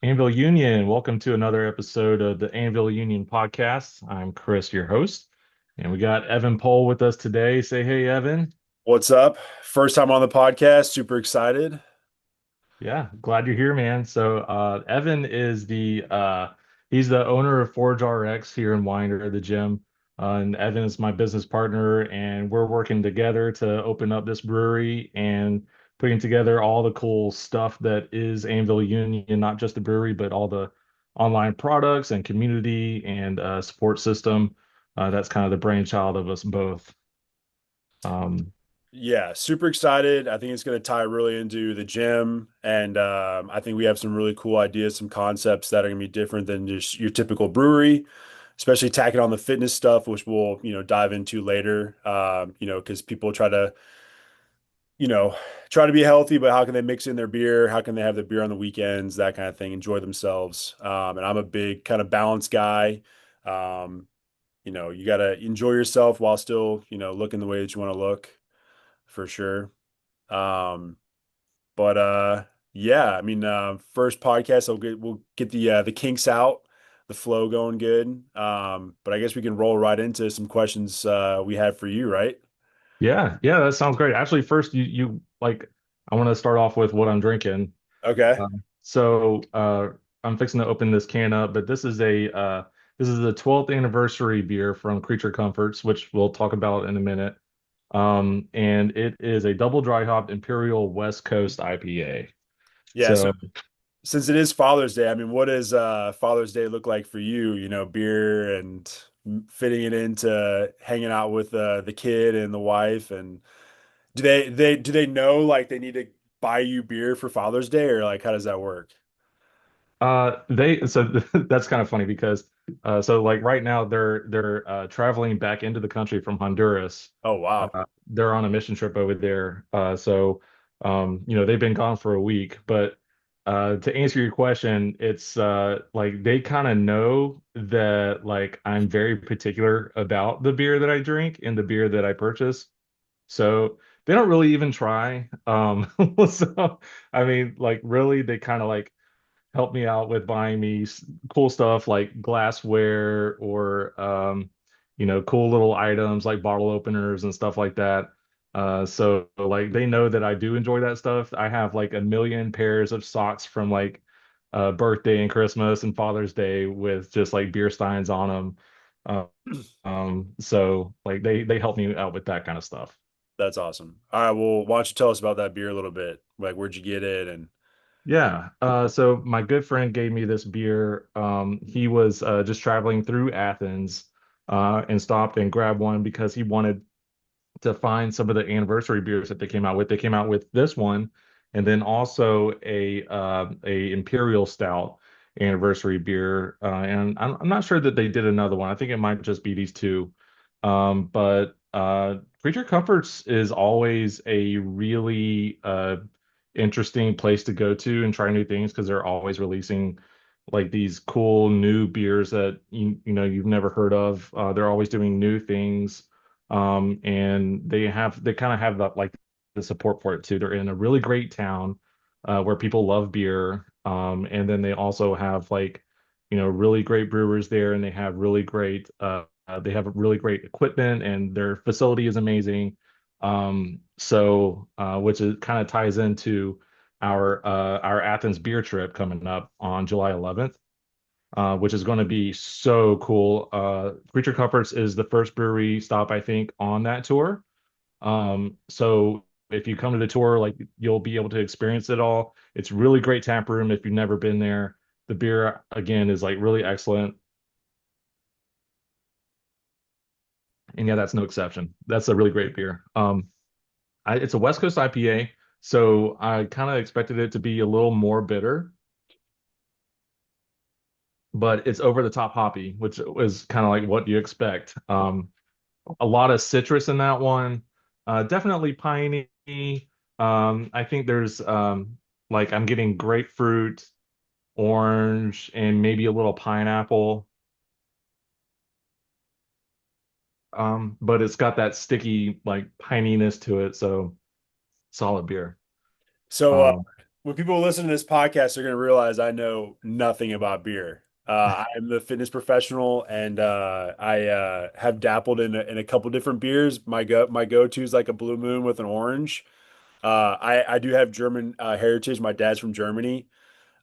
Anvil Union, welcome to another episode of the Anvil Union Podcast. I'm Chris, your host, and we got Evan Pohl with us today. Say hey, Evan. What's up? First time on the podcast. Super excited. Yeah, glad you're here, man. Evan is he's the owner of Forge RX here in Winder, the gym. And Evan is my business partner, and we're working together to open up this brewery and putting together all the cool stuff that is Anvil Union, not just the brewery, but all the online products and community and support system. That's kind of the brainchild of us both. Um, Yeah, super excited. I think it's going to tie really into the gym. And I think we have some really cool ideas, some concepts that are going to be different than just your typical brewery, especially tacking on the fitness stuff, which we'll, dive into later. Because people you know, try to be healthy, but how can they mix in their beer? How can they have their beer on the weekends, that kind of thing, enjoy themselves. And I'm a big kind of balance guy. Um, you got to enjoy yourself while still, looking the way that you want to look for sure. Um, but yeah, I mean, first podcast, we'll get the kinks out, the flow going good. But I guess we can roll right into some questions we had for you, right? yeah, that sounds great. Actually, first you like I want to start off with what I'm drinking. Okay. So I'm fixing to open this can up, but this is the 12th anniversary beer from Creature Comforts, which we'll talk about in a minute. And it is a double dry hopped Imperial West Coast IPA. Yeah. So So since it is Father's Day, I mean, what does Father's Day look like for you? Beer and fitting it into hanging out with the kid and the wife, and do they know like they need to buy you beer for Father's Day, or like how does that work? they so that's kind of funny because so like right now they're traveling back into the country from Honduras. Oh wow. They're on a mission trip over there. They've been gone for a week, but to answer your question, it's like they kind of know that like I'm very particular about the beer that I drink and the beer that I purchase. So they don't really even try. So I mean, like really, they kind of like help me out with buying me cool stuff like glassware or cool little items like bottle openers and stuff like that. So like they know that I do enjoy that stuff. I have like a million pairs of socks from like birthday and Christmas and Father's Day with just like beer steins on them. So like they help me out with that kind of stuff. That's awesome. All right, well, why don't you tell us about that beer a little bit? Like, where'd you get it? And Yeah. So my good friend gave me this beer. He was just traveling through Athens and stopped and grabbed one because he wanted to find some of the anniversary beers that they came out with. They came out with this one, and then also a Imperial Stout anniversary beer. And I'm not sure that they did another one. I think it might just be these two. But Creature Comforts is always a really interesting place to go to and try new things because they're always releasing like these cool new beers that you've never heard of. They're always doing new things, and they kind of have the support for it too. They're in a really great town where people love beer, and then they also have like really great brewers there, and they have really great equipment, and their facility is amazing. Which is kind of ties into our Athens beer trip coming up on July 11th, which is going to be so cool. Creature Comforts is the first brewery stop, I think, on that tour. So if you come to the tour, like you'll be able to experience it all. It's really great tap room if you've never been there. The beer again is like really excellent. And yeah, that's no exception. That's a really great beer. It's a West Coast IPA, so I kind of expected it to be a little more bitter, but it's over the top hoppy, which is kind of like what you expect. A lot of citrus in that one. Definitely piney. I think there's like I'm getting grapefruit, orange, and maybe a little pineapple. But it's got that sticky like pininess to it, so solid beer. so, Um, when people listen to this podcast, they're going to realize I know nothing about beer. I'm the fitness professional, and I have dabbled in a couple different beers. My go-to is like a Blue Moon with an orange. I do have German heritage. My dad's from Germany.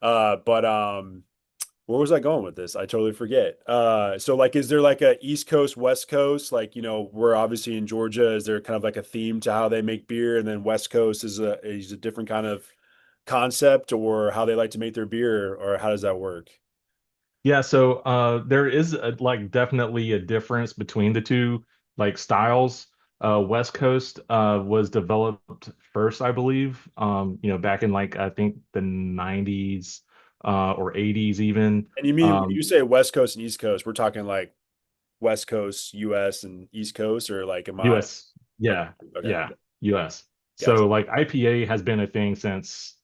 But where was I going with this? I totally forget. So like, is there like a East Coast, West Coast? Like, we're obviously in Georgia. Is there kind of like a theme to how they make beer, and then West Coast is a different kind of concept, or how they like to make their beer, or how does that work? Yeah, so there is like definitely a difference between the two like styles. West Coast was developed first, I believe. Back in like I think the 90s or 80s even. And you mean when you Um, say West Coast and East Coast, we're talking like West Coast, US, and East Coast, or like, am I US. okay? Yeah, Okay, yeah, US. gotcha. So like IPA has been a thing since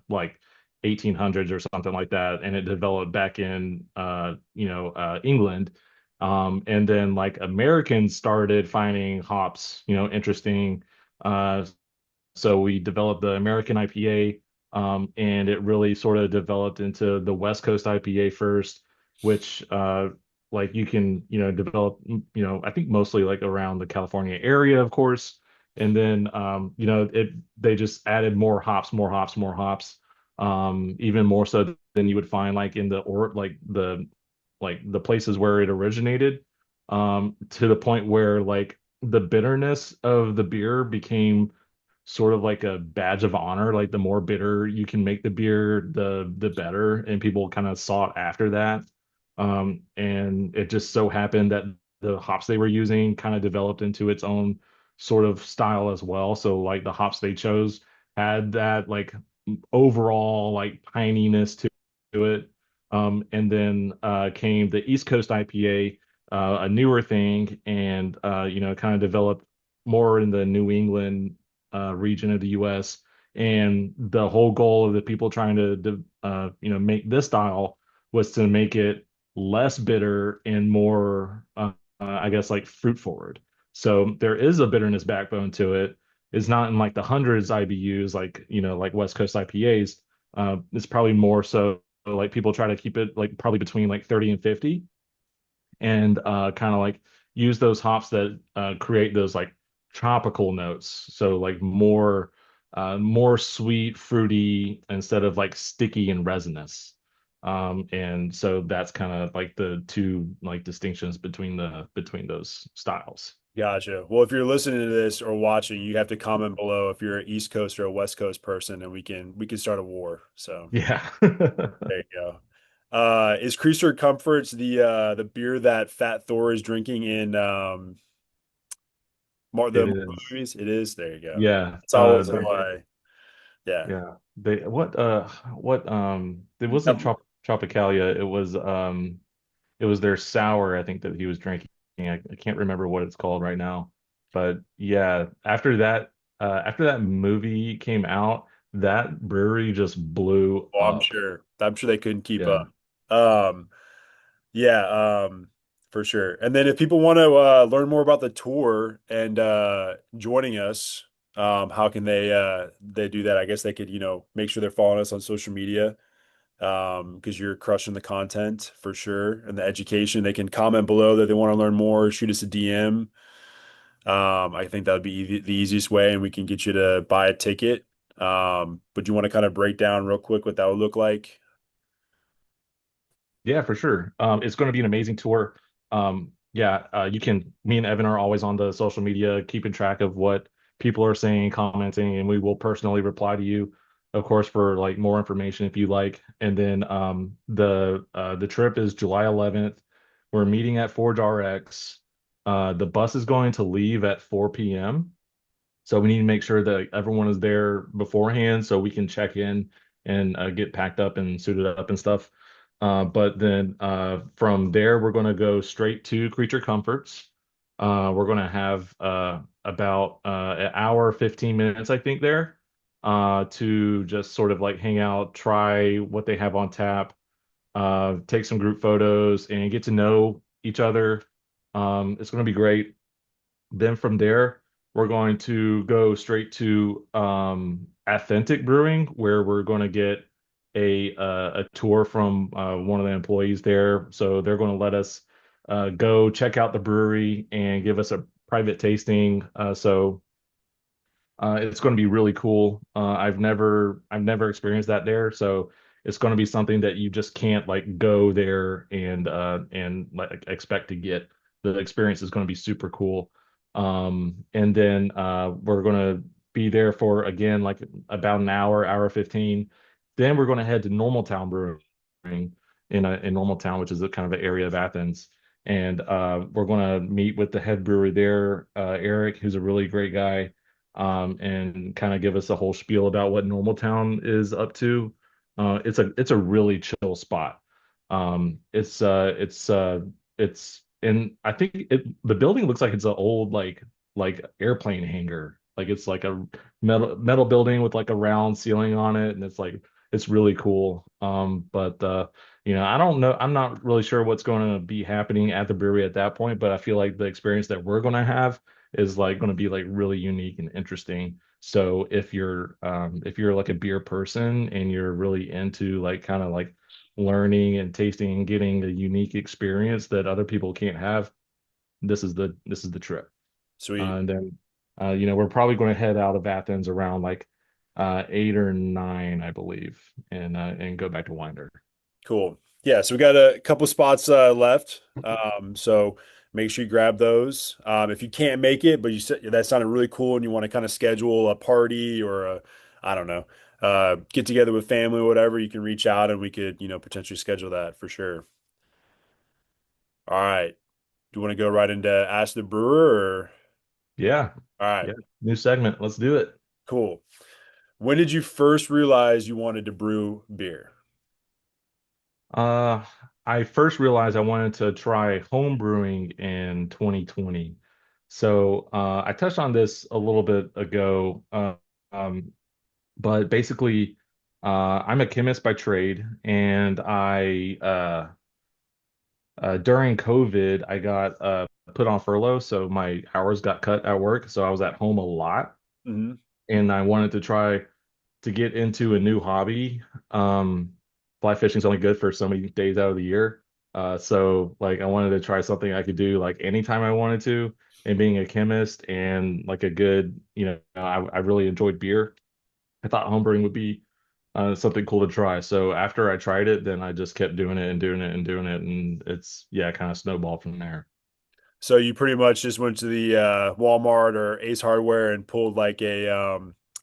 like 1800s or something like that, and it developed back in England. And then like Americans started finding hops, interesting. Uh so we developed the American IPA, and it really sort of developed into the West Coast IPA first, which like you can, develop, I think mostly like around the California area, of course. And then they just added more hops, more hops, more hops, even more so than you would find like in the or like the places where it originated, to the point where like the bitterness of the beer became sort of like a badge of honor. Like the more bitter you can make the beer, the better. And people kind of sought after that. And it just so happened that the hops they were using kind of developed into its own sort of style as well. So like the hops they chose had that like overall like pininess to it. And then came the East Coast IPA, a newer thing, and kind of developed more in the New England region of the U.S. And the whole goal of the people trying to make this style was to make it less bitter and more, I guess, like fruit forward. So there is a bitterness backbone to it. It's not in like the hundreds IBUs, like like West Coast IPAs. It's probably more so like people try to keep it like probably between like 30 and 50, and kind of like use those hops that create those like tropical notes. So like more sweet, fruity instead of like sticky and resinous. And so that's kind of like the two like distinctions between those styles. Gotcha. Well, if you're listening to this or watching, you have to comment below if you're an East Coast or a West Coast person, and we can start a war. So Yeah. there you go. Is Creaser Comforts the beer that Fat Thor is drinking in the It Marvel is. movies? It is. There you go. Yeah. That's always why. Yeah. Yeah. They what it wasn't Yep. Tropicalia, it was their sour, I think, that he was drinking. I can't remember what it's called right now. But yeah, after that movie came out, that brewery just blew Oh, I'm up. sure. I'm sure they couldn't keep up. Yeah. Um, yeah, for sure. And then if people want to learn more about the tour and joining us, how can they do that? I guess they could, make sure they're following us on social media, because you're crushing the content for sure and the education. They can comment below that they want to learn more, shoot us a DM. I think that would be the easiest way, and we can get you to buy a ticket. But you want to kind of break down real quick what that would look like? Yeah, for sure. It's going to be an amazing tour. Yeah, me and Evan are always on the social media, keeping track of what people are saying, commenting, and we will personally reply to you, of course, for like more information if you like. And then the trip is July 11th. We're meeting at Forge RX. The bus is going to leave at 4 p.m. So we need to make sure that everyone is there beforehand so we can check in and get packed up and suited up and stuff. But then from there, we're going to go straight to Creature Comforts. We're going to have about an hour, 15 minutes, I think, there to just sort of like hang out, try what they have on tap, take some group photos, and get to know each other. It's going to be great. Then from there, we're going to go straight to Authentic Brewing, where we're going to get a tour from one of the employees there. So they're going to let us go check out the brewery and give us a private tasting. So it's going to be really cool. I've never experienced that there, so it's going to be something that you just can't like go there and like expect to get. The experience is going to be super cool. And then we're going to be there for again like about an hour, hour 15. Then we're going to head to Normal Town Brewing in Normal Town, which is a kind of an area of Athens. And we're going to meet with the head brewer there, Eric, who's a really great guy, and kind of give us a whole spiel about what Normal is up to. It's a really chill spot. It's and I think the building looks like it's an old like airplane hangar. Like it's like a metal building with like a round ceiling on it, and it's really cool. But I don't know. I'm not really sure what's going to be happening at the brewery at that point, but I feel like the experience that we're going to have is like going to be like really unique and interesting. So if you're like a beer person and you're really into like kind of like learning and tasting and getting a unique experience that other people can't have, this is the trip. Sweet. And then we're probably going to head out of Athens around like 8 or 9, I believe, and go back to Winder. Cool. Yeah, so we got a couple spots left. So make sure you grab those. If you can't make it, but you said that sounded really cool and you want to kind of schedule a party or I don't know, get together with family or whatever, you can reach out and we could, potentially schedule that for sure. All right. Do you want to go right into Ask the Brewer or? Yeah. All right, Yeah. New segment. Let's do it. cool. When did you first realize you wanted to brew beer? Uh, I first realized I wanted to try home brewing in 2020. So I touched on this a little bit ago, um, but basically, I'm a chemist by trade, and during COVID, I got put on furlough, so my hours got cut at work, so I was at home a lot, Hmm. and I wanted to try to get into a new hobby. Um, Fly fishing is only good for so many days out of the year. So like I wanted to try something I could do like anytime I wanted to. And being a chemist and like a good, I really enjoyed beer. I thought homebrewing would be something cool to try. So after I tried it, then I just kept doing it and doing it and doing it, and it's yeah, kind of snowballed from there. So you pretty much just went to the Walmart or Ace Hardware and pulled like a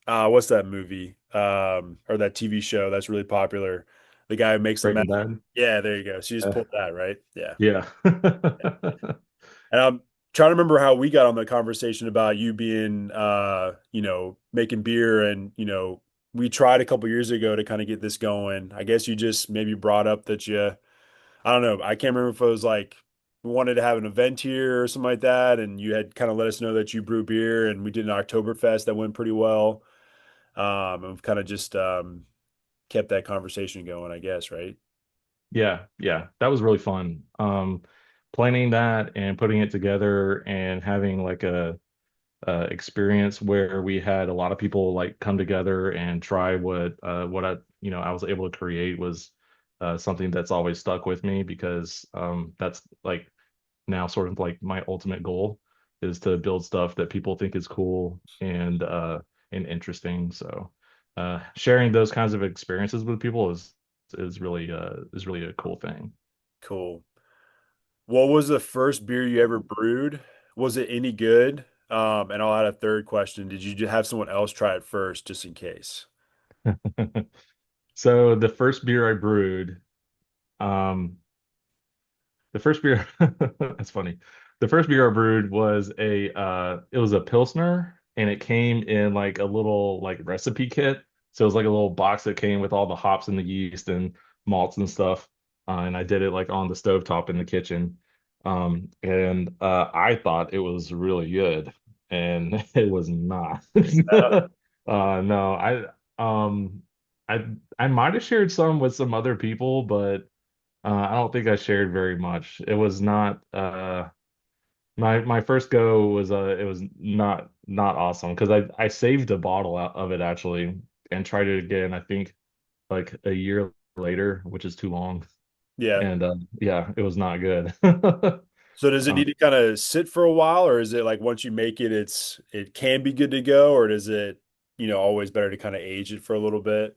what's that movie or that TV show that's really popular? The guy who makes the meth. Breaking Bad. Yeah, there you go. So you just Uh, pulled that, right? Yeah. yeah. And I'm trying to remember how we got on the conversation about you being making beer and we tried a couple years ago to kind of get this going. I guess you just maybe brought up that I don't know. I can't remember if it was like we wanted to have an event here or something like that, and you had kind of let us know that you brew beer, and we did an Oktoberfest that went pretty well. And we've kind of just kept that conversation going, I guess, right? Yeah, yeah, that was really fun. Planning that and putting it together and having like a experience where we had a lot of people like come together and try what I was able to create was something that's always stuck with me because that's like now sort of like my ultimate goal is to build stuff that people think is cool and interesting. So sharing those kinds of experiences with people is really a cool thing. Cool. What was the first beer you ever brewed? Was it any good? And I'll add a third question. Did you have someone else try it first, just in case? So the first beer I brewed, um, the first beer that's funny. The first beer I brewed was a Pilsner, and it came in like a little like recipe kit. So it was like a little box that came with all the hops and the yeast and malts and stuff. And I did it like on the stovetop in the kitchen. And I thought it was really good, and it was not. No, um I I might have shared some with some other people, but I don't think I shared very much. It was not my first go was it was not not awesome because I saved a bottle out of it actually and tried it again, I think like a year later, which is too long. Yeah. And yeah, it was not good. So does it need Um, to kind of sit for a while, or is it like once you make it, it can be good to go, or does it, always better to kind of age it for a little bit?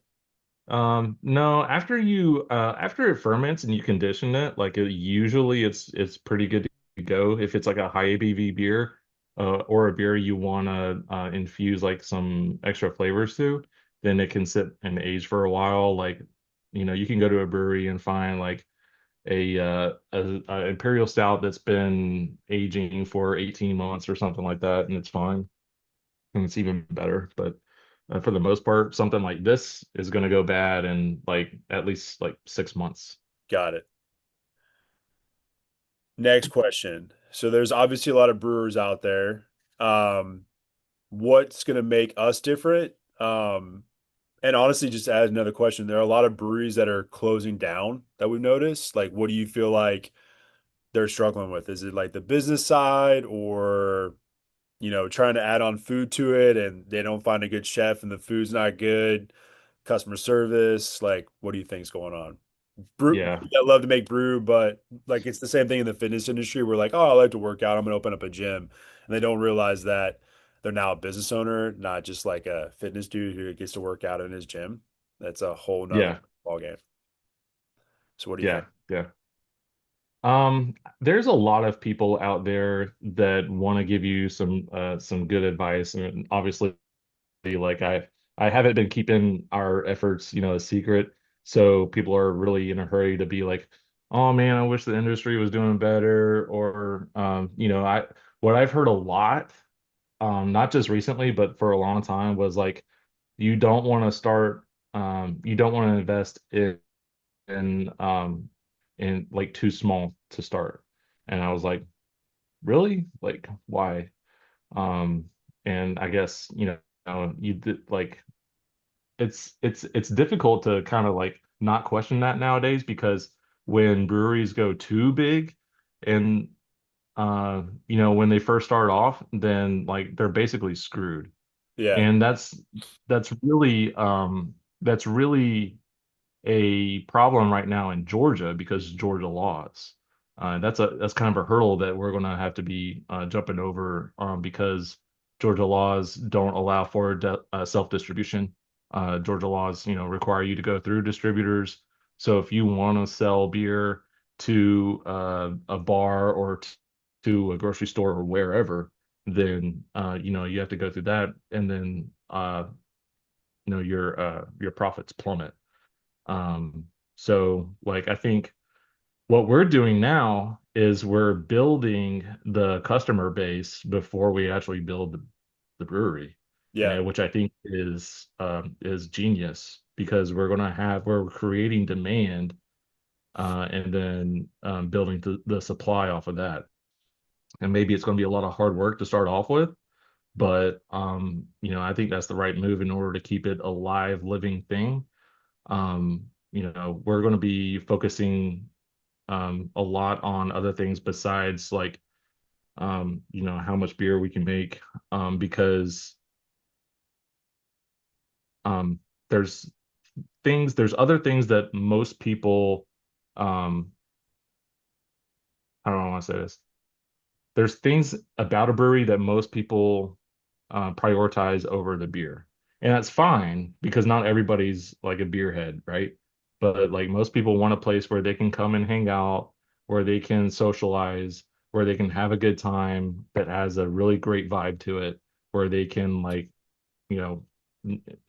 no, after it ferments and you condition it, like usually it's pretty good to go. If it's like a high ABV beer, or a beer you want to infuse like some extra flavors to, then it can sit and age for a while. Like, you can go to a brewery and find like a imperial stout that's been aging for 18 months or something like that, and it's fine. And it's even better. But for the most part, something like this is going to go bad in like at least like 6 months. Got it. Next question. So there's obviously a lot of brewers out there. Um, what's going to make us different? And honestly, just to add another question, there are a lot of breweries that are closing down that we've noticed. Like, what do you feel like they're struggling with? Is it like the business side or, trying to add on food to it and they don't find a good chef and the food's not good? Customer service, like, what do you think's going on? Brew, Yeah, I love to make brew, but like it's the same thing in the fitness industry. We're like, oh, I like to work out. I'm gonna open up a gym, and they don't realize that they're now a business owner, not just like a fitness dude who gets to work out in his gym. That's a whole nother yeah, ball game. So what do you think? yeah, yeah. There's a lot of people out there that want to give you some good advice, and obviously, like I haven't been keeping our efforts, a secret, so people are really in a hurry to be like, oh man, I wish the industry was doing better, or I what I've heard a lot, not just recently, but for a long time, was like you don't want to you don't want to invest in like too small to start. And I was like, really? Like, why? Um, and I guess, you did like it's difficult to kind of like not question that nowadays because when breweries go too big and when they first start off, then like they're basically screwed. Yeah, And that's really a problem right now in Georgia because Georgia laws. That's kind of a hurdle that we're going to have to be jumping over because Georgia laws don't allow for self-distribution. Georgia laws, require you to go through distributors. So if you want to sell beer to a bar or to a grocery store or wherever, then you have to go through that, and then your profits plummet. So like I think what we're doing now is we're building the customer base before we actually build the brewery, yeah, and which I think is genius because we're creating demand and then building the supply off of that. And maybe it's going to be a lot of hard work to start off with, but I think that's the right move in order to keep it a live, living thing. We're going to be focusing a lot on other things besides like how much beer we can make, because um, there's there's other things that most people, um, I don't know how I want to say this. There's things about a brewery that most people prioritize over the beer. And that's fine because not everybody's like a beer head, right? But like most people want a place where they can come and hang out, where they can socialize, where they can have a good time that has a really great vibe to it, where they can like, you know,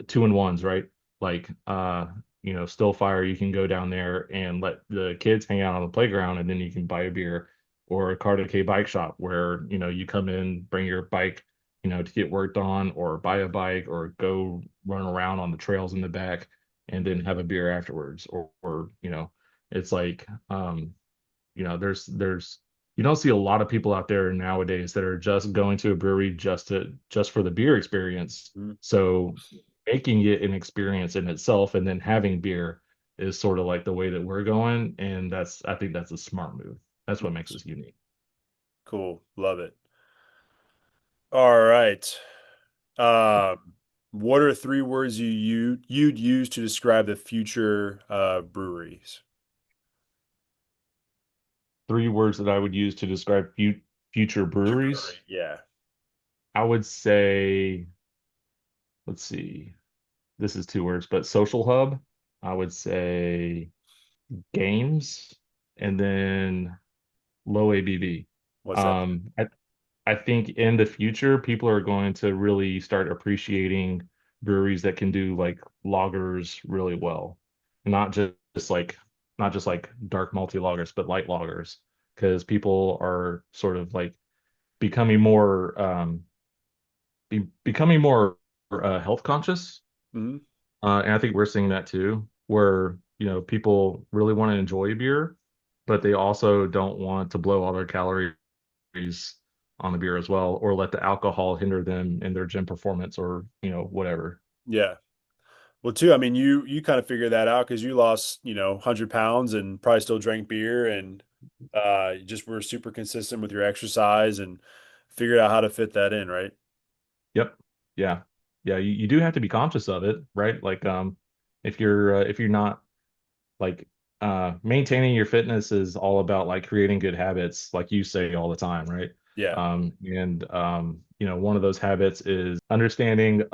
two in ones, right? Like, still fire, you can go down there and let the kids hang out on the playground and then you can buy a beer, or a Car Decay bike shop where, you come in, bring your bike, to get worked on, or buy a bike, or go run around on the trails in the back and then have a beer afterwards. Or, it's like, there's you don't see a lot of people out there nowadays that are just going to a brewery just for the beer experience. mhm, So making it an experience in itself and then having beer is sort of like the way that we're going, and I think that's a smart move. That's what makes us unique. cool, love it. All right. Um, what are three words you'd use to describe the future breweries? Three words that I would use to describe future Future brewery. breweries. Yeah. I would say, let's see, this is two words, but social hub. I would say games, and then low ABV. What's that? I think in the future, people are going to really start appreciating breweries that can do like lagers really well, not just like not just like dark malty lagers, but light lagers, because people are sort of like becoming more becoming more health conscious. Hmm. And I think we're seeing that too, where people really want to enjoy beer, but they also don't want to blow all their calories on the beer as well, or let the alcohol hinder them in their gym performance or whatever. Yeah. Well, too, I mean, you kind of figured that out because you lost, 100 pounds and probably still drank beer and you just were super consistent with your exercise and figured out how to fit that in, right? Yep. Yeah. Yeah. You do have to be conscious of it, right? Like, if you're not like maintaining your fitness is all about like creating good habits, like you say all the time, right? Yeah. And one of those habits is understanding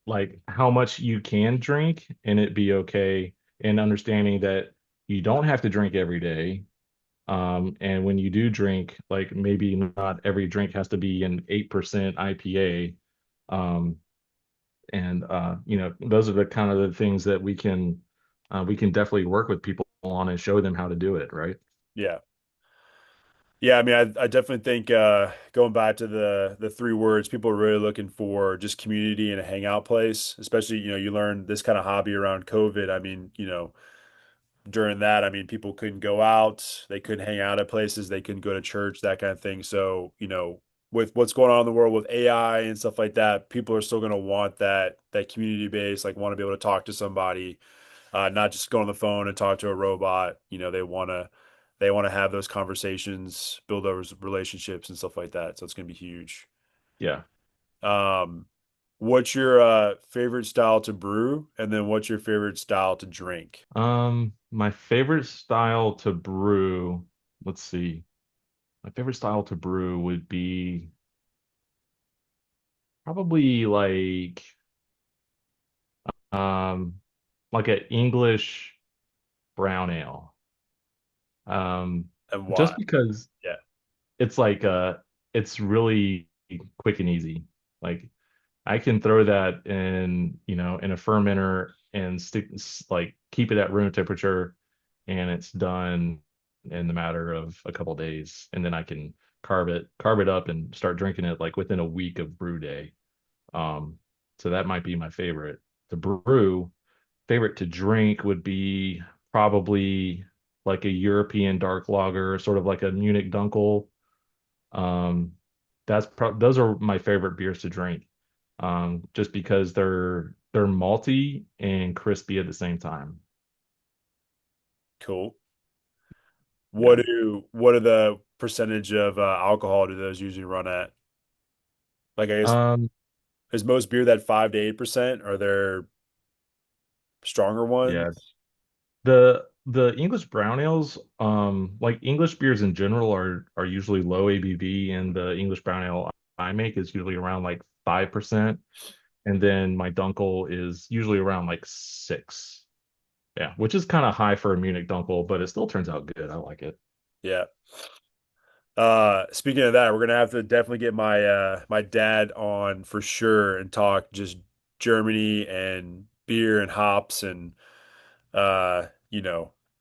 like how much you can drink and it be okay, and understanding that you don't have to drink every day. And when you do drink, like maybe not every drink has to be an 8% IPA. Um, and those are the kind of the things that we can definitely work with people on and show them how to do it, right? Yeah. Yeah, I mean, I definitely think going back to the three words, people are really looking for just community and a hangout place. Especially, you learn this kind of hobby around COVID. I mean, during that, I mean, people couldn't go out, they couldn't hang out at places, they couldn't go to church, that kind of thing. So, with what's going on in the world with AI and stuff like that, people are still going to want that community base, like want to be able to talk to somebody, not just go on the phone and talk to a robot. They want to have those conversations, build those relationships and stuff like that. So it's going to be huge. Yeah. Um, what's your favorite style to brew, and then what's your favorite style to drink? My favorite style to brew, let's see. My favorite style to brew would be probably um like an English brown ale. Um, And why? just because Yeah. it's like it's really quick and easy. Like I can throw that in a fermenter and like keep it at room temperature, and it's done in the matter of a couple days, and then I can carve it up and start drinking it like within a week of brew day. Um, so that might be my favorite to brew. Favorite to drink would be probably like a European dark lager, sort of like a Munich Dunkel. Um, those are my favorite beers to drink, just because they're malty and crispy at the same time. Cool. What Yeah. do what are the percentage of alcohol do those usually run at? Like, I guess, Um, is most beer that 5 to 8%? Are there stronger yeah. ones? The English brown ales, like English beers in general are usually low ABV, and the English brown ale I make is usually around like 5%. And then my Dunkel is usually around like 6. Yeah, which is kind of high for a Munich Dunkel, but it still turns out good. I like it. Yeah. Speaking of that, we're gonna have to definitely get my dad on for sure and talk just Germany and beer and hops and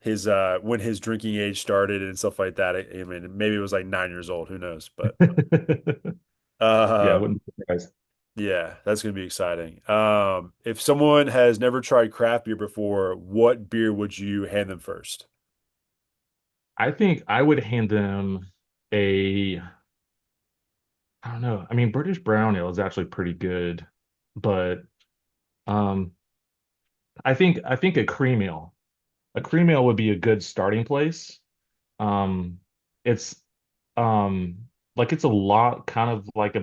his when his drinking age started and stuff like that. I mean, maybe it was like 9 years old, who knows? But Yeah, I uh wouldn't be surprised. yeah, that's gonna be exciting. If someone has never tried craft beer before, what beer would you hand them first? I think I would hand them a, I don't know. I mean, British brown ale is actually pretty good, but um, I think a cream ale would be a good starting place. Um, it's um like it's a lot kind of like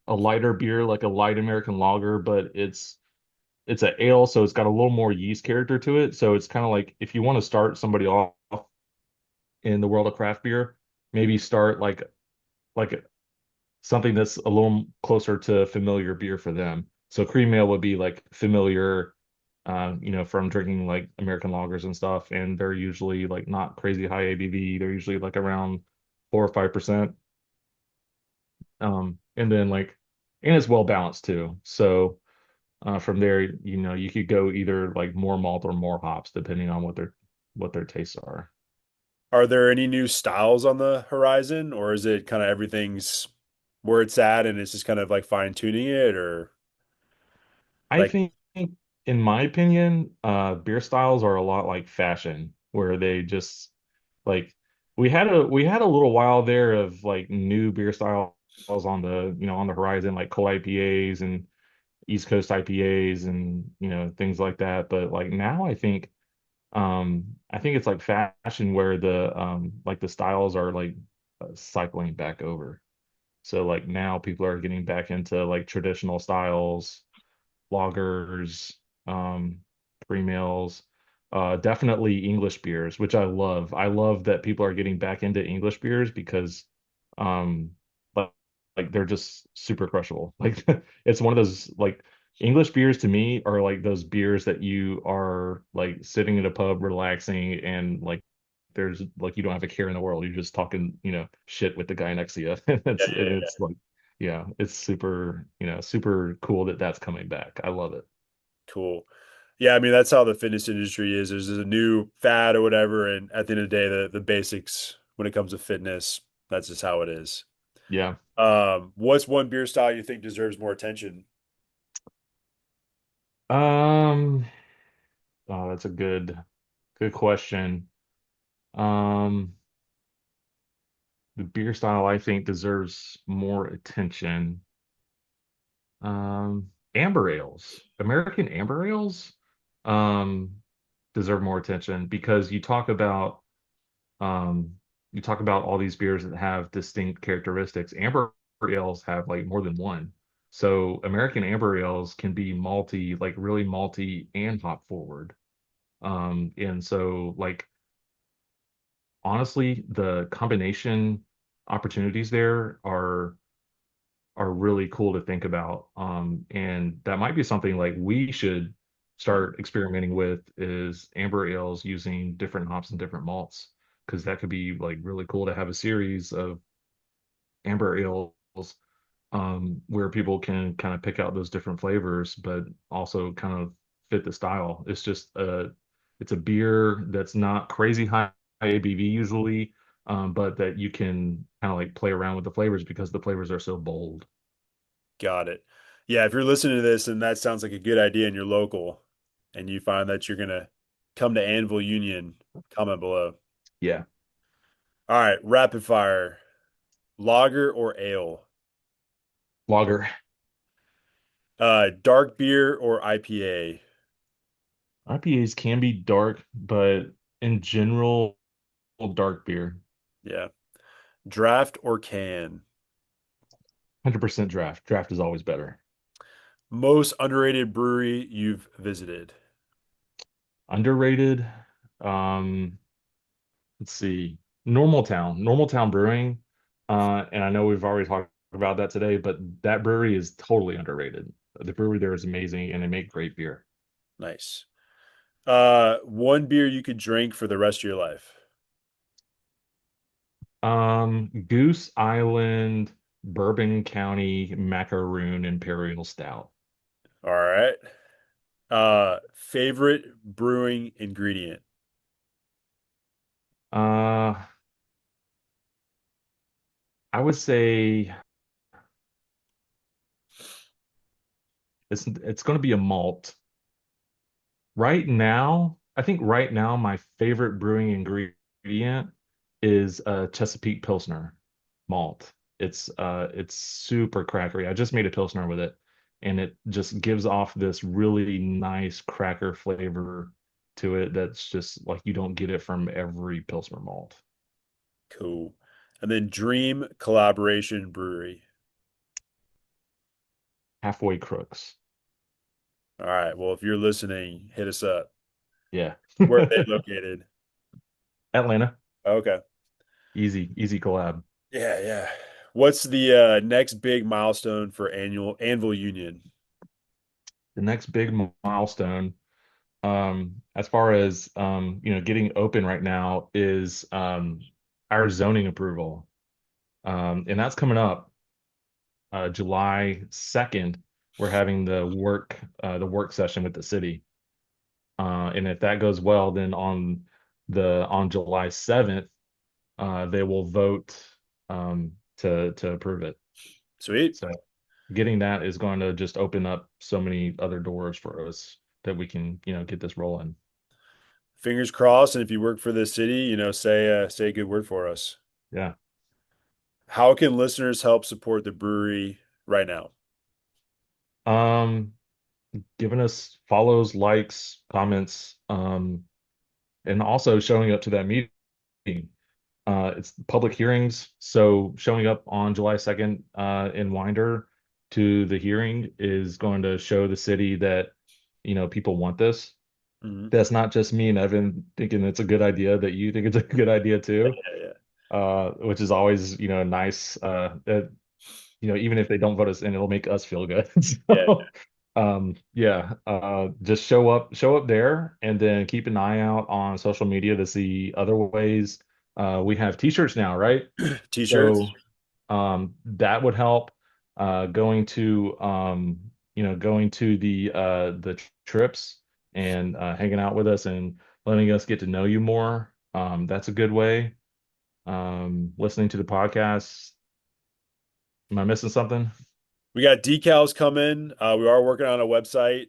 a lighter beer, like a light American lager, but it's an ale, so it's got a little more yeast character to it. So it's kind of like if you want to start somebody off in the world of craft beer, maybe start like something that's a little closer to familiar beer for them. So cream ale would be like familiar, from drinking like American lagers and stuff, and they're usually like not crazy high ABV. They're usually like around 4 or 5%. And then and it's well balanced too. So from there, you could go either like more malt or more hops, depending on what their tastes are. Are there any new styles on the horizon, or is it kind of everything's where it's at and it's just kind of like fine tuning it, or I like, think, in my opinion, beer styles are a lot like fashion, where they just like we had a little while there of like new beer styles on the horizon, like cold IPAs and East Coast IPAs and things like that. But like now, I think it's like fashion where the styles are like cycling back over. So like now people are getting back into like traditional styles, lagers, um, cream ales, definitely English beers, which I love. I love that people are getting back into English beers because, um, like, like they're just super crushable. Like it's one of those like English beers to me are like those beers that you are like sitting in a pub relaxing and like there's like you don't have a care in the world. You're just talking, shit with the guy next to you. yeah, It's yeah, it's like yeah, it's super cool that that's coming back. I love it. cool. Yeah, I mean that's how the fitness industry is. There's a new fad or whatever, and at the end of the day, the basics when it comes to fitness, that's just how it is. Yeah. What's one beer style you think deserves more attention? Um, oh, that's a good question. Um, the beer style I think deserves more attention. Amber ales, American amber ales, um, deserve more attention because um, you talk about all these beers that have distinct characteristics. Amber ales have like more than one. So American amber ales can be malty, like really malty and hop forward. And so like honestly, the combination opportunities there are really cool to think about. And that might be something like we should start experimenting with is amber ales using different hops and different malts, because that could be like really cool to have a series of amber ales where people can kind of pick out those different flavors, but also kind of fit the style. It's a beer that's not crazy high ABV usually, but that you can kind of like play around with the flavors because the flavors are so bold. Got it. Yeah, if you're listening to this and that sounds like a good idea and you're local and you find that you're gonna come to Anvil Union, comment below. Yeah, All right, rapid fire. Lager or ale? lager. Dark beer or IPA? IPAs can be dark, but in general, dark beer. Yeah. Draft or can? 100% draft. Draft is always better. Most underrated brewery you've visited? Underrated. Um, let's see. Normal Town Brewing. And I know we've already talked about that today, but that brewery is totally underrated. The brewery there is amazing and they make great beer. Nice. One beer you could drink for the rest of your life. Goose Island, Bourbon County Macaroon Imperial Stout. All right. Favorite brewing ingredient? Uh, I would say it's going to be a malt. I think right now my favorite brewing ingredient is a Chesapeake Pilsner malt. It's super crackery. I just made a Pilsner with it, and it just gives off this really nice cracker flavor to it that's just like you don't get it from every Pilsner malt. Cool. And then Dream Collaboration Brewery. Halfway Crooks. All right. Well, if you're listening, hit us up. Yeah. Where are they located? Atlanta. Okay. Easy, easy collab. Yeah, yeah. What's the next big milestone for annual Anvil Union? The next big milestone, as far as getting open right now is our zoning approval. And that's coming up July 2nd. We're having the work session with the city. And if that goes well, then on July 7th, they will vote to approve it. Sweet. So getting that is going to just open up so many other doors for us that we can, get this rolling. Fingers crossed. And if you work for the city, say a good word for us. Yeah. How can listeners help support the brewery right now? Um, Giving us follows, likes, comments, and also showing up to that meeting. It's public hearings, so showing up on July 2nd in Winder to the hearing is going to show the city that, people want this. Mhm. That's not just me and Evan thinking it's a good idea, that you think it's a good idea too, Yeah, yeah, which is always, nice. Even if they don't vote us in, it'll make us feel good. yeah. So, yeah, just show up there, and then keep an eye out on social media to see other ways. We have t-shirts now, right? T-shirts. So, that would help. Going to the trips and hanging out with us and letting us get to know you more. That's a good way. Listening to the podcast. Am I missing something? We got decals coming. We are working on a website.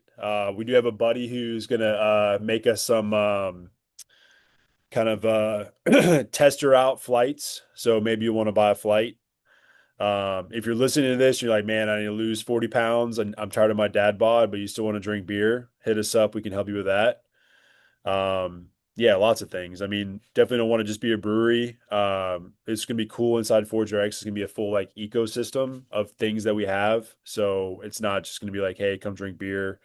We do have a buddy who's gonna make us some kind of tester out flights. So maybe you want to buy a flight. If you're listening to this, you're like, man, I need to lose 40 pounds and I'm tired of my dad bod, but you still want to drink beer, hit us up. We can help you with that. Yeah, lots of things. I mean, definitely don't want to just be a brewery. It's gonna be cool inside Forge RX. It's gonna be a full like ecosystem of things that we have. So it's not just gonna be like, hey, come drink beer.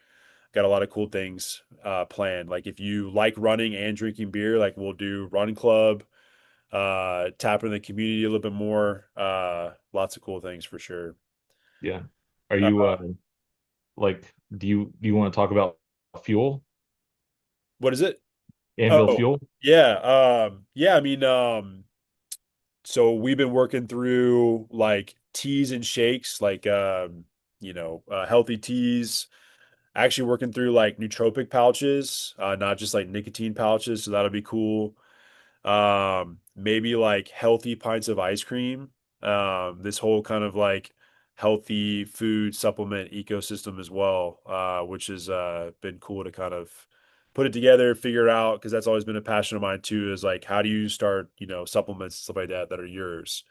Got a lot of cool things planned. Like if you like running and drinking beer, like we'll do run club, tap into the community a little bit more. Lots of cool things for sure. Yeah. Are Uh, you like do you want to talk about fuel? what is it? Anvil Oh, fuel? yeah. Yeah, I mean, so we've been working through like teas and shakes, like healthy teas. Actually working through like nootropic pouches, not just like nicotine pouches. So that'll be cool. Maybe like healthy pints of ice cream. This whole kind of like healthy food supplement ecosystem as well, which has been cool to kind of put it together, figure it out, because that's always been a passion of mine too, is like how do you start, supplements and stuff like that that are yours.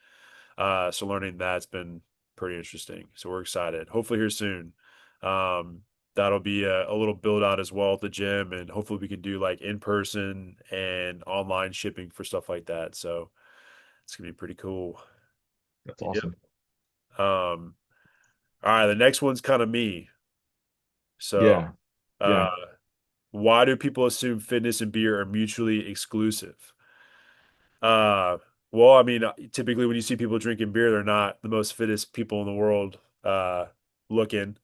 So learning that's been pretty interesting. So we're excited. Hopefully here soon. Um, that'll be a little build out as well at the gym, and hopefully we can do like in person and online shipping for stuff like that. So it's gonna be pretty cool. That's Yep. awesome. All right, the next one's kind of me. So, Yeah. uh, Yeah. why do people assume fitness and beer are mutually exclusive? Uh, well, I mean, typically when you see people drinking beer, they're not the most fittest people in the world, looking.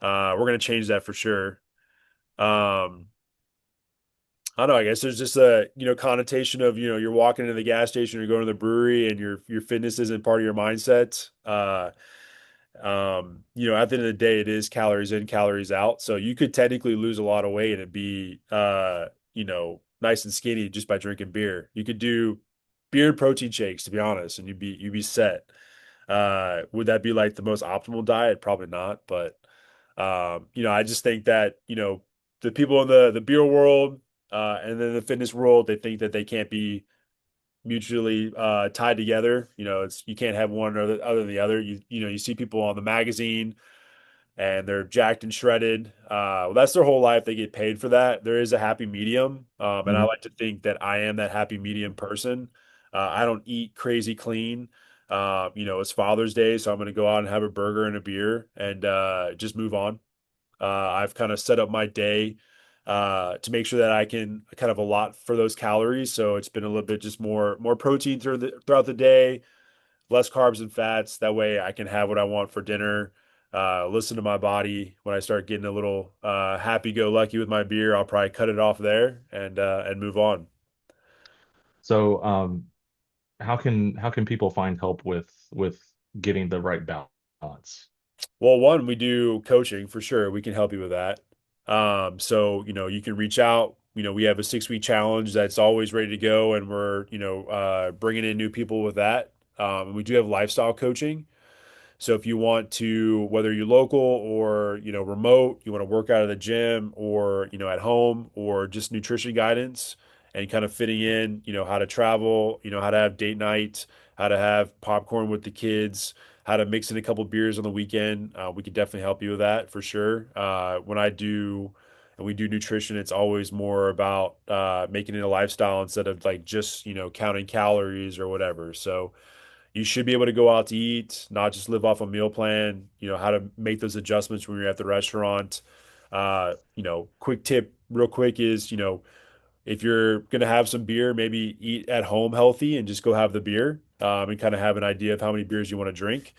We're gonna change that for sure. Um, I don't know. I guess there's just a connotation of you're walking into the gas station, you're going to the brewery, and your fitness isn't part of your mindset. At the end of the day, it is calories in, calories out. So you could technically lose a lot of weight and be nice and skinny just by drinking beer. You could do beer and protein shakes, to be honest, and you'd be set. Would that be like the most optimal diet? Probably not, but I just think that, the people in the beer world and then the fitness world, they think that they can't be mutually tied together. It's you can't have one or the other than the other. You see people on the magazine and they're jacked and shredded. Well, that's their whole life. They get paid for that. There is a happy medium, and I Mhm. like to think that I am that happy medium person. I don't eat crazy clean. It's Father's Day, so I'm going to go out and have a burger and a beer and just move on. I've kind of set up my day to make sure that I can kind of allot for those calories. So it's been a little bit just more protein throughout the day, less carbs and fats. That way I can have what I want for dinner. Listen to my body. When I start getting a little happy-go-lucky with my beer, I'll probably cut it off there and move on. So, how can people find help with getting the right balance? Well, one, we do coaching for sure. We can help you with that. So you can reach out. We have a 6 week challenge that's always ready to go, and we're bringing in new people with that. And we do have lifestyle coaching. So if you want to, whether you're local or remote, you want to work out of the gym or at home or just nutrition guidance and kind of fitting in, how to travel, how to have date night, how to have popcorn with the kids, how to mix in a couple beers on the weekend, we could definitely help you with that for sure. When I do and we do nutrition, it's always more about making it a lifestyle instead of like just counting calories or whatever. So you should be able to go out to eat, not just live off a meal plan, how to make those adjustments when you're at the restaurant. Quick tip, real quick, is, if you're going to have some beer, maybe eat at home healthy and just go have the beer and kind of have an idea of how many beers you want to drink.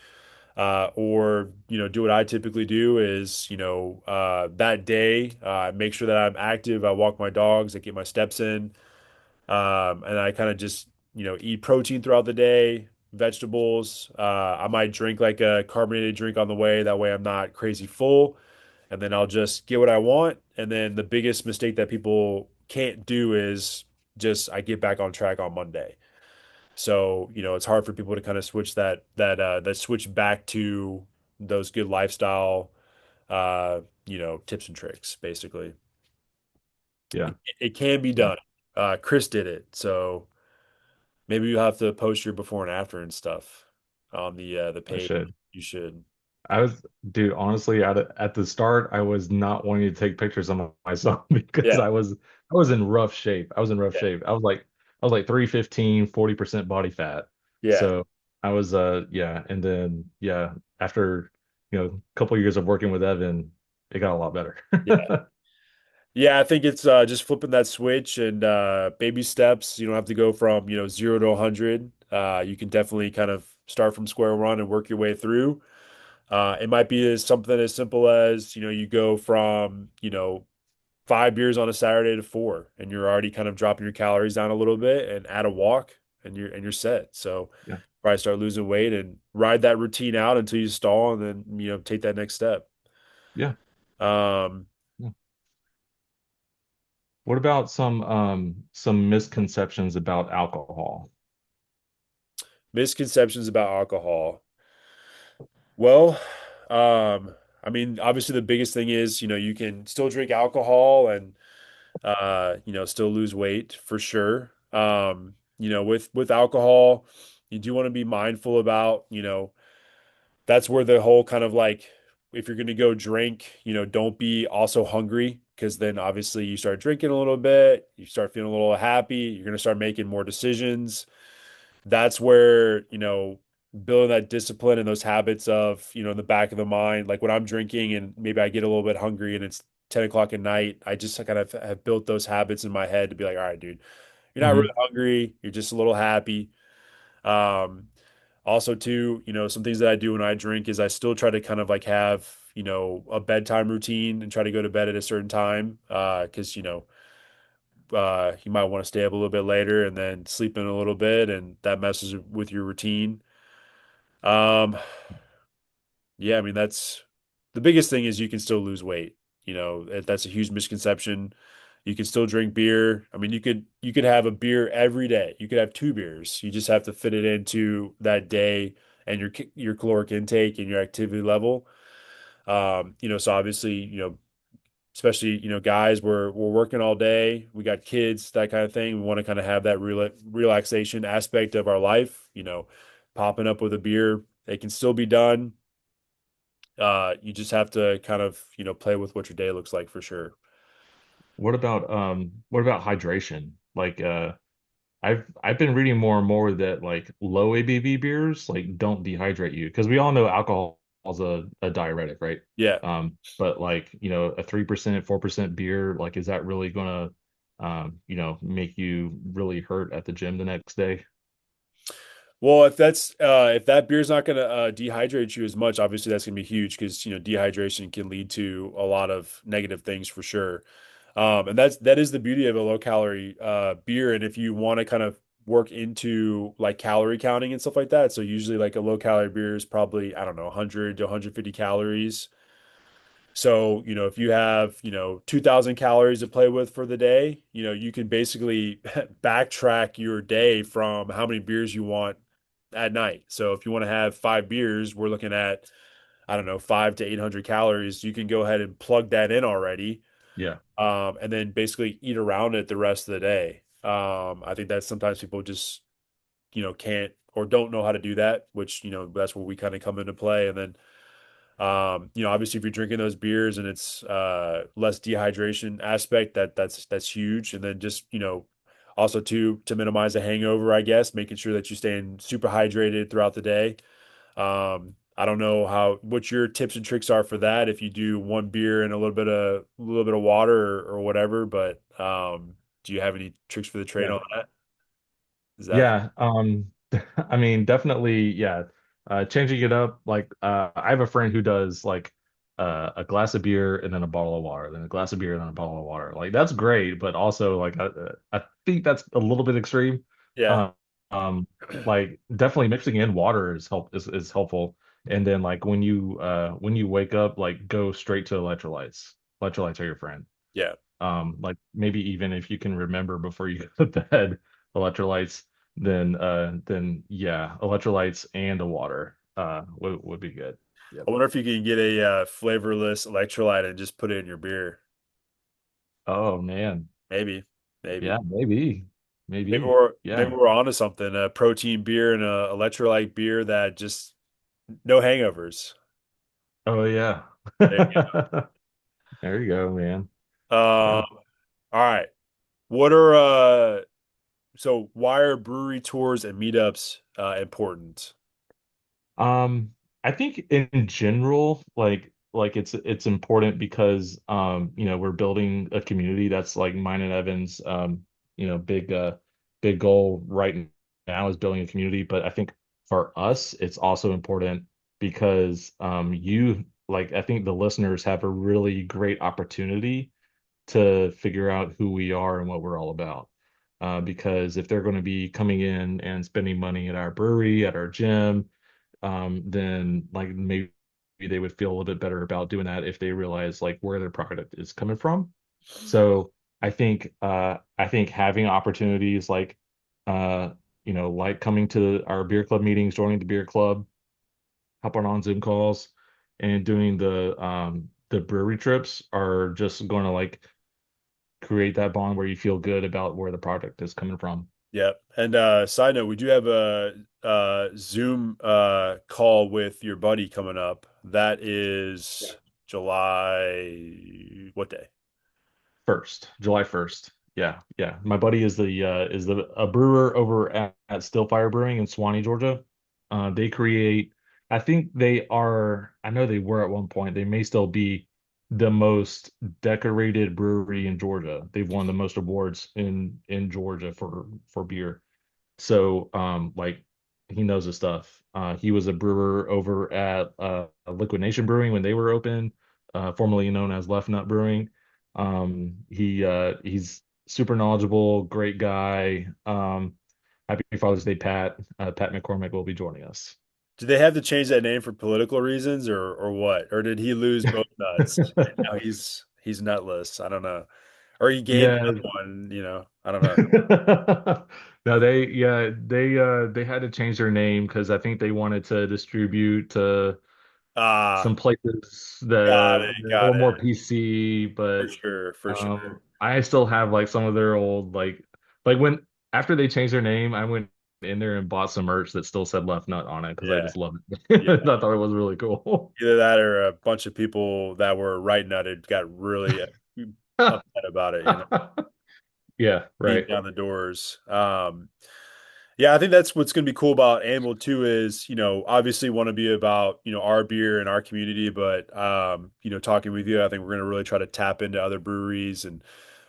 Or do what I typically do is, that day, make sure that I'm active. I walk my dogs, I get my steps in. And I kind of just, eat protein throughout the day, vegetables. I might drink like a carbonated drink on the way. That way I'm not crazy full. And then I'll just get what I want. And then the biggest mistake that people can't do is just I get back on track on Monday. So, it's hard for people to kind of switch that switch back to those good lifestyle tips and tricks, basically. Yeah, It can be yeah, done. Chris did it. So maybe you have to post your before and after and stuff on the I page. should. You should. I was, dude, honestly, at the start, I was not wanting to take pictures of myself because Yeah, I was in rough shape. I was in rough yeah, shape. I was like 315, 40% body fat. yeah, So I was yeah, and then yeah, after a couple years of working with Evan, it got a lot better. yeah. Yeah, I think it's just flipping that switch and baby steps. You don't have to go from, 0 to 100. You can definitely kind of start from square one and work your way through. It might be something as simple as, you go from, 5 beers on a Saturday to four, and you're already kind of dropping your calories down a little bit and add a walk and you're set. So Yeah, probably start losing weight and ride that routine out until you stall and then, take that next step. yeah. Um, Yeah. What about some misconceptions about alcohol? Misconceptions about alcohol. Well, I mean, obviously the biggest thing is, you can still drink alcohol and still lose weight for sure. With alcohol, you do want to be mindful about, that's where the whole kind of like if you're going to go drink, don't be also hungry because then obviously you start drinking a little bit, you start feeling a little happy, you're going to start making more decisions. That's where, building that discipline and those habits of, in the back of the mind, like when I'm drinking and maybe I get a little bit hungry and it's 10 o'clock at night, I just kind of have built those habits in my head to be like, all right, dude, you're not really Hmm. hungry, you're just a little happy. Um, Also, too, some things that I do when I drink is I still try to kind of like have, a bedtime routine and try to go to bed at a certain time. Because, you might want to stay up a little bit later and then sleep in a little bit, and that messes with your routine. Um, yeah, I mean, that's the biggest thing is you can still lose weight. That's a huge misconception. You can still drink beer. I mean, you could have a beer every day. You could have 2 beers. You just have to fit it into that day and your caloric intake and your activity level. So obviously, especially guys, we're working all day. We got kids, that kind of thing. We want to kind of have that relaxation aspect of our life. Popping up with a beer, it can still be done. You just have to kind of play with what your day looks like for sure. What about hydration? Like I've been reading more and more that like low ABV beers like don't dehydrate you because we all know alcohol is a diuretic, right? Yeah. But like, a 3%, 4% beer, like is that really gonna make you really hurt at the gym the next day? Well, if that beer's not going to dehydrate you as much, obviously that's going to be huge because dehydration can lead to a lot of negative things for sure. And that is the beauty of a low calorie beer. And if you want to kind of work into like calorie counting and stuff like that, so usually like a low calorie beer is probably, I don't know, 100 to 150 calories. So, if you have, 2,000 calories to play with for the day, you can basically backtrack your day from how many beers you want at night. So if you want to have 5 beers, we're looking at, I don't know, 5 to 800 calories. You can go ahead and plug that in already, Yeah. and then basically eat around it the rest of the day. I think that sometimes people just, can't or don't know how to do that, which, that's where we kind of come into play. And then, obviously if you're drinking those beers and it's less dehydration aspect, that's huge. And then just, also to minimize a hangover, I guess, making sure that you're staying super hydrated throughout the day. I don't know what your tips and tricks are for that if you do one beer and a little bit of water or whatever, but do you have any tricks for the trade Yeah. on that? Is that Yeah, I mean, definitely, yeah. Changing it up, like I have a friend who does like a glass of beer and then a bottle of water, then a glass of beer and then a bottle of water. Like that's great, but also like I think that's a little bit extreme. yeah, Um, like definitely mixing in water is helpful. And then like when you wake up, like go straight to electrolytes. Electrolytes are your friend. yeah. Like maybe even if you can remember before you go to bed, electrolytes, then yeah, electrolytes and the water would be good. I Yep. wonder if you can get a flavorless electrolyte and just put it in your beer. Oh man. Maybe, Yeah, maybe. maybe. Maybe Maybe. we're maybe Yeah. we're onto something. A protein beer and a electrolyte beer that just no hangovers. Oh yeah. There There you go, man. you go. Yeah. All right. What are so why are brewery tours and meetups important? Um, I think in general, like it's important because we're building a community that's like mine and Evan's big goal right now is building a community. But I think for us, it's also important because I think the listeners have a really great opportunity to figure out who we are and what we're all about. Because if they're going to be coming in and spending money at our brewery, at our gym, then like maybe they would feel a little bit better about doing that if they realize like where their product is coming from. So I think having opportunities uh like coming to our beer club meetings, joining the beer club, hopping on Zoom calls, and doing the brewery trips are just going to like create that bond where you feel good about where the product is coming from. Yeah. And side note, we do have a Zoom call with your buddy coming up. That is July what day? July 1st. Yeah, yeah. My buddy is the a brewer over at Stillfire Brewing in Swanee, Georgia. They create, I think they are, I know they were at one point, they may still be the most decorated brewery in Georgia. They've won the most awards in Georgia for beer. So, like he knows his stuff. He was a brewer over at Liquid Nation Brewing when they were open, formerly known as Left Nut Brewing. He's super knowledgeable, great guy. Happy Father's Day, Pat. Pat McCormick will be joining us. Did they have to change that name for political reasons or what? Or did he lose both nuts? And now he's nutless. I don't know. Or he gained Yeah. another one, I don't know. No, they had to change their name because I think they wanted to distribute to Ah, some places got that it, were a got little more it. PC, For but sure, for sure. I still have like some of their old like when after they changed their name, I went in there and bought some merch that still said Left Nut on it because I Yeah, just loved yeah. it. I thought it was really cool. Either that or a bunch of people that were right nutted got really upset about it. Yeah, being right. down the doors. Yeah, I think that's what's going to be cool about Anvil too is, obviously want to be about, our beer and our community, but, talking with you, I think we're going to really try to tap into other breweries and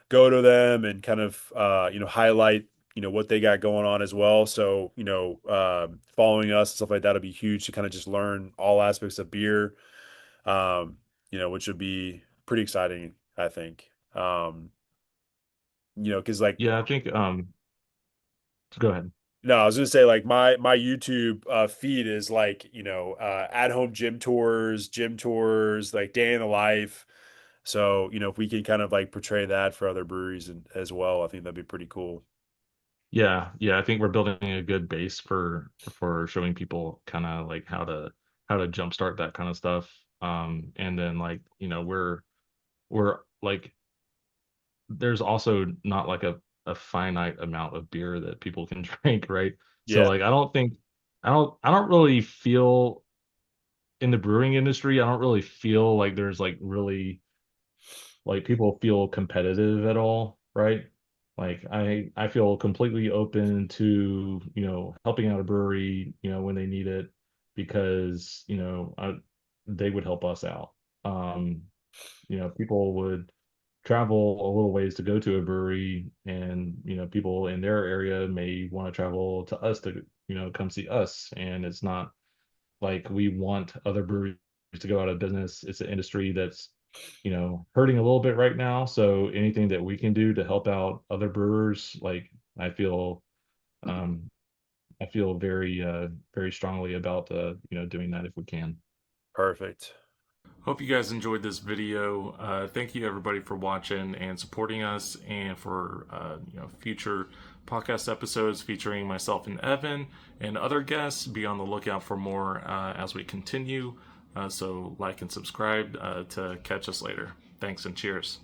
go to them and kind of, highlight, what they got going on as well. So, following us and stuff like that will be huge to kind of just learn all aspects of beer, um, which would be pretty exciting, I think. Because like, Yeah, I think go ahead. no, I was gonna say like my YouTube feed is like at home gym tours, like day in the life. So if we can kind of like portray that for other breweries and as well, I think that'd be pretty cool. Yeah, yeah, I think we're building a good base for showing people kind of like how to jumpstart that kind of stuff. And then like, we're like there's also not like a finite amount of beer that people can drink, right? So Yeah, like I don't really feel in the brewing industry, I don't really feel like there's like really like people feel competitive at all, right? Like I feel completely open to, helping out a brewery, when they need it because, they would help us out. Um, people would travel a little ways to go to a brewery and, people in their area may want to travel to us to, come see us. And it's not like we want other breweries to go out of business. It's an industry that's, hurting a little bit right now. So anything that we can do to help out other brewers, like I feel, um, I feel very, very strongly about, doing that if we can. perfect. Hope you guys enjoyed this video. Thank you everybody for watching and supporting us, and for future podcast episodes featuring myself and Evan and other guests. Be on the lookout for more as we continue. So like and subscribe to catch us later. Thanks and cheers.